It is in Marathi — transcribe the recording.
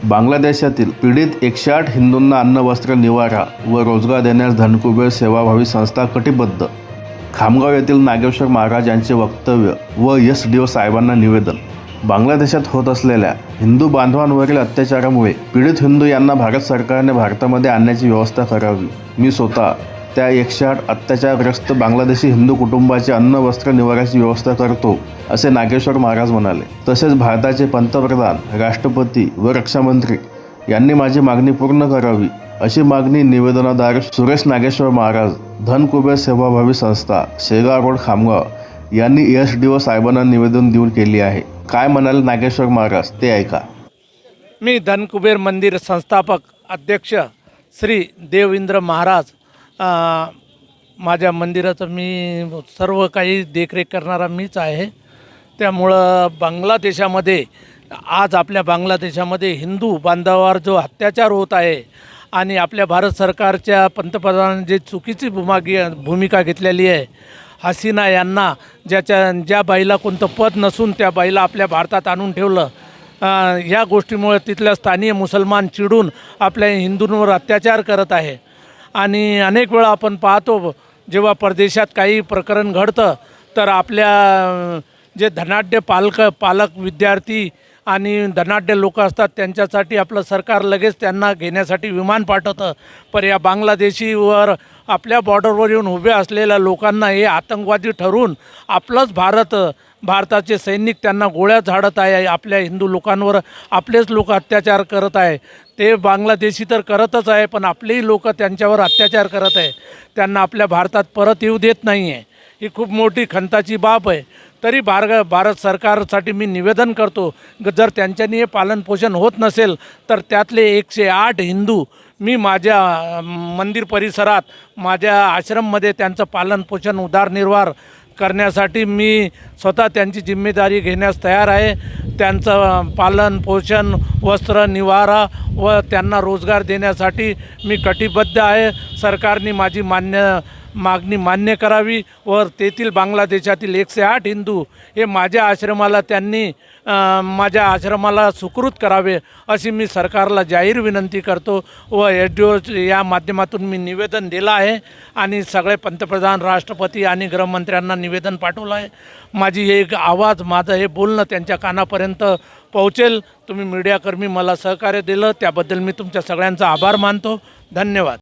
बांगलादेशातील पीडित 108 हिंदूंना अन्न, वस्त्र, निवारा व रोजगार देण्यास धनकुबेर सेवाभावी संस्था कटिबद्ध. खामगाव येथील नागेश्वर महाराज यांचे वक्तव्य व एसडीओ साहेबांना निवेदन. बांगलादेशात होत असलेल्या हिंदू बांधवांवरील अत्याचारामुळे पीडित हिंदू यांना भारत सरकारने भारतामध्ये आणण्याची व्यवस्था करावी. मी स्वतः त्या 108 अत्याचारग्रस्त बांगलादेशी हिंदू कुटुंबाचे अन्न, वस्त्र, निवाऱ्याची व्यवस्था करतो, असे नागेश्वर महाराज म्हणाले. तसेच भारताचे पंतप्रधान, राष्ट्रपती व रक्षामंत्री यांनी माझी मागणी पूर्ण करावी, अशी मागणी निवेदनाद्वारे सुरेश नागेश्वर महाराज, धनकुबेर सेवाभावी संस्था, शेगाव रोड, खामगाव यांनी एसडीओ साहेबांना निवेदन देऊन केली आहे. काय म्हणाले नागेश्वर महाराज ते ऐका. मी धनकुबेर मंदिर संस्थापक अध्यक्ष श्री देवेंद्र महाराज, माझ्या मंदिराचं मी सर्व काही देखरेख करणारा मीच आहे. त्यामुळं बांगलादेशामध्ये आज आपल्या बांगलादेशामध्ये हिंदू बांधवावर जो अत्याचार होत आहे आणि आपल्या भारत सरकारच्या पंतप्रधानांनी जे चुकीची भूमिका घेतलेली आहे, हसीना यांना ज्या बाईला कोणतं पद नसून त्या बाईला आपल्या भारतात आणून ठेवलं, ह्या गोष्टीमुळे तिथल्या स्थानिक मुसलमान चिडून आपल्या हिंदूंवर अत्याचार करत आहे. आणि अनेक वेळा आपण पाहतो जेव्हा परदेशात काही प्रकरण घडतं तर आपल्या जे धनाढ्य पालक विद्यार्थी आणि धनाढ्य लोक असतात त्यांच्यासाठी आपलं सरकार लगेच त्यांना घेण्यासाठी विमान पाठवतं. पण या बांगलादेशीवर आपल्या बॉर्डरवर येऊन उभे असलेल्या लोकांना हे आतंकवादी ठरवून आपलंच भारताचे सैनिक त्यांना गोळ्या झाडत आहे. आपल्या हिंदू लोकांवर आपलेच लोक अत्याचार करत आहे. ते बांगलादेशी तर करतच आहे, पण आपलेही लोक त्यांच्यावर अत्याचार करत आहे. त्यांना आपल्या भारतात परत येऊ देत नाही आहे. ही खूप मोठी खंताची बाब आहे. तरी भारत सरकारसाठी मी निवेदन करतो, जर त्यांच्यानी हे पालनपोषण होत नसेल तर त्यातले 108 हिंदू मी माझ्या मंदिर परिसरात, माझ्या आश्रममध्ये त्यांचं पालनपोषण, उदरनिर्वाह करण्यासाठी मी स्वतः त्यांची जिम्मेदारी घेण्यास तयार आहे. त्यांचं पालन पोषण, वस्त्र, निवारा व त्यांना रोजगार देण्यासाठी मी कटिबद्ध आहे. सरकारने माझी मागणी मान्य करावी व तेथील बांगलादेशातील 108 हिंदू हे माझ्या आश्रमाला सुकृत करावे, अशी मी सरकारला जाहीर विनंती करतो व एसडीओ या माध्यमातून मी निवेदन दिलं आहे आणि सगळे पंतप्रधान, राष्ट्रपती आणि गृहमंत्र्यांना निवेदन पाठवलं आहे. माझी हे आवाज, माझं हे बोलणं त्यांच्या कानापर्यंत पोहोचेल. तुम्ही मीडियाकर्मी मला सहकार्य दिलं त्याबद्दल मी तुमच्या सगळ्यांचा आभार मानतो. धन्यवाद.